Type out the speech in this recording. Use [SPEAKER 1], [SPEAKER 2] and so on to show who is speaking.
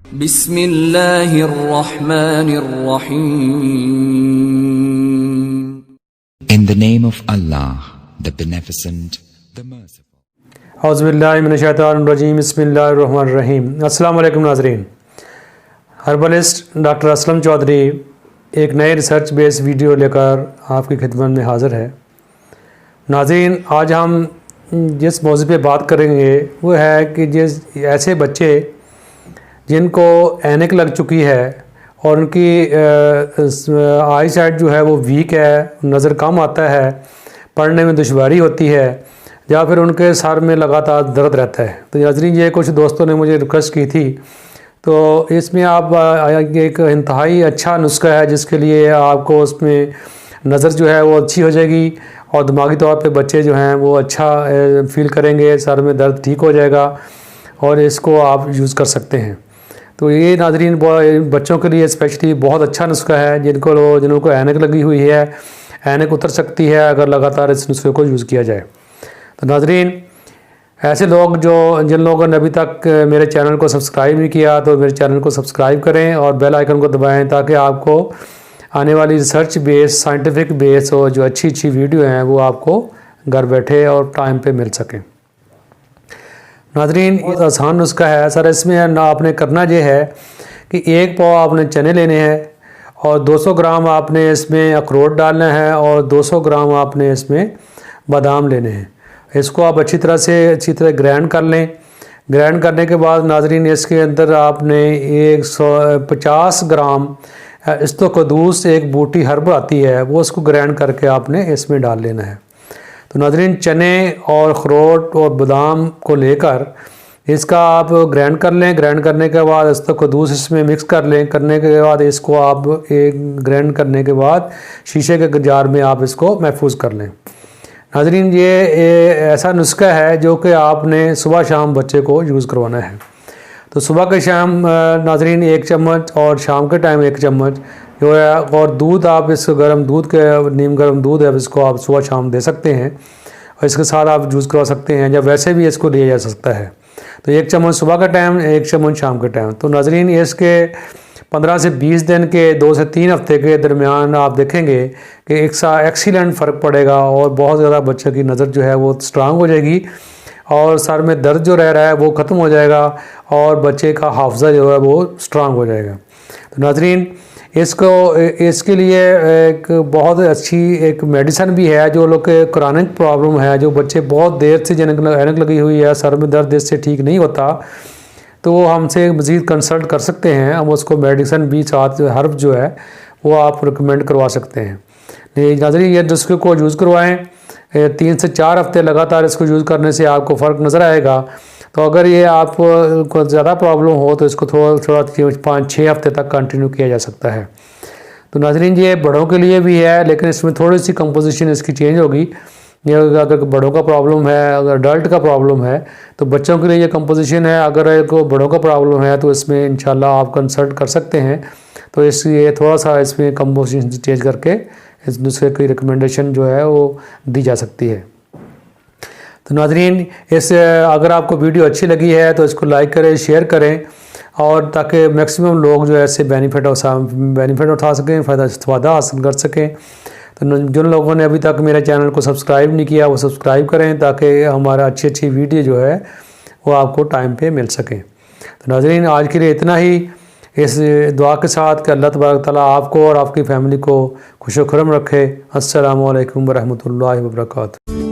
[SPEAKER 1] Bismillahirrahmanirrahim.
[SPEAKER 2] In the name of Allah, the Beneficent, the Merciful.
[SPEAKER 3] औज़ुबिल्लाहिमिनश्शैतानिर्रजीम बिस्मिल्लाहिर्रहमानिर्रहीम। अस्सलाम वालेकुम नाज़रीन। हर्बलिस्ट डॉक्टर असलम चौधरी एक नए रिसर्च बेस्ड वीडियो लेकर आपकी खिदमत में हाज़िर है। नाज़रीन, आज हम जिस मौज़ू पे बात करेंगे वो है कि जिस ऐसे बच्चे जिनको ऐनक लग चुकी है और उनकी आई साइट जो है वो वीक है, नज़र कम आता है, पढ़ने में दुश्वारी होती है या फिर उनके सर में लगातार दर्द रहता है। तो नाज़रीन, ये कुछ दोस्तों ने मुझे रिक्वेस्ट की थी, तो इसमें आप एक इंतहाई अच्छा नुस्खा है जिसके लिए आपको उसमें नज़र जो है वो अच्छी हो जाएगी और दिमागी तौर पे बच्चे जो हैं वो अच्छा फील करेंगे, सर में दर्द ठीक हो जाएगा और इसको आप यूज़ कर सकते हैं। तो ये नाज़रीन बच्चों के लिए स्पेशली बहुत अच्छा नुस्खा है जिनको ऐनक लगी हुई है, ऐनक उतर सकती है अगर लगातार इस नुस्खे को यूज़ किया जाए। तो नाज़रीन, ऐसे लोग जिन लोगों ने अभी तक मेरे चैनल को सब्सक्राइब नहीं किया तो मेरे चैनल को सब्सक्राइब करें और बेल आइकन को दबाएं ताकि आपको आने वाली रिसर्च बेस, साइंटिफिक बेस और जो अच्छी वीडियो हैं वो आपको घर बैठे और टाइम पे मिल सकें। नाज़रीन, ये आसान नुस्खा है सर। इसमें ना आपने करना ये है कि एक पाव आपने चने लेने हैं और 200 ग्राम आपने इसमें अखरोट डालना है और 200 ग्राम आपने इसमें बादाम लेने हैं। इसको आप अच्छी तरह ग्राइंड कर लें। ग्राइंड करने के बाद नाज़रीन, इसके अंदर आपने 150 ग्राम इस्तोकदूस एक बूटी हर्ब आती है वो उसको ग्राइंड करके आपने इसमें डाल लेना है। तो नाज़रीन, चने और अखरोट और बादाम को लेकर इसका आप ग्राइंड कर लें। ग्राइंड करने के बाद इस्तोकदूस इसमें मिक्स कर लें। करने के बाद इसको आप एक ग्राइंड करने के बाद शीशे के जार में आप इसको महफूज कर लें। नाज़रीन, ये ऐसा नुस्खा है जो कि आपने सुबह शाम बच्चे को यूज़ करवाना है। तो सुबह के शाम नाज़रीन 1 चम्मच और शाम के टाइम 1 चम्मच जो है, और दूध आप इस नीम गर्म दूध है इसको आप सुबह शाम दे सकते हैं और इसके साथ आप यूज़ करवा सकते हैं या वैसे भी इसको लिया जा सकता है। तो 1 चम्मच सुबह का टाइम, 1 चम्मच शाम के टाइम। तो नाज़रीन, इसके 15 से 20 दिन के 2 से 3 हफ्ते के दरमियान आप देखेंगे कि एक एक्सीलेंट फ़र्क पड़ेगा और बहुत ज़्यादा बच्चे की नज़र जो है वो स्ट्रांग हो जाएगी और सर में दर्द जो रह रहा है वो ख़त्म हो जाएगा और बच्चे का हाफजा जो है वो स्ट्रांग हो जाएगा। तो नाज़रीन, इसके लिए एक बहुत अच्छी एक मेडिसिन भी है जो लोग के क्रॉनिक प्रॉब्लम है, जो बच्चे बहुत देर से ऐनक लगी हुई है, सर में दर्द इससे ठीक नहीं होता, तो वो हमसे मज़ीद कंसल्ट कर सकते हैं। हम उसको मेडिसिन भी साथ हर्ब जो है वो आप रिकमेंड करवा सकते हैं। नाज़रीन, ये नुस्खे को यूज़ करवाएं। 3 से 4 हफ्ते लगातार इसको यूज़ करने से आपको फ़र्क नज़र आएगा। तो अगर ये आपको ज़्यादा प्रॉब्लम हो तो इसको थोड़ा 5-6 हफ्ते तक कंटिन्यू किया जा सकता है। तो नाज़रीन, ये बड़ों के लिए भी है लेकिन इसमें थोड़ी सी कंपोजिशन इसकी चेंज होगी। अगर बड़ों का प्रॉब्लम है, अगर अडल्ट का प्रॉब्लम है तो बच्चों के लिए ये कंपोजिशन है। अगर को बड़ों का प्रॉब्लम है तो इसमें इंशाल्लाह आप कंसल्ट कर सकते हैं। तो इसलिए थोड़ा सा इसमें कंपोजिशन चेंज करके इस दूसरे की रिकमेंडेशन जो है वो दी जा सकती है। तो नाज़रीन, अगर आपको वीडियो अच्छी लगी है तो इसको लाइक करें, शेयर करें और ताकि मैक्सिमम लोग जो है इससे बेनिफिट उठा सकें, फ़ायदा हासिल कर सकें। तो जिन लोगों ने अभी तक मेरे चैनल को सब्सक्राइब नहीं किया वो सब्सक्राइब करें ताकि हमारा अच्छी वीडियो जो है वो आपको टाइम पे मिल सके। तो नाज़रीन, आज के लिए इतना ही। इस दुआ के साथ कि अल्लाह तबारक तआला आपको और आपकी फ़ैमिली को खुश व खुर्रम रखे। अस्सलामु अलैकुम व रहमतुल्लाहि व बरकातुहू।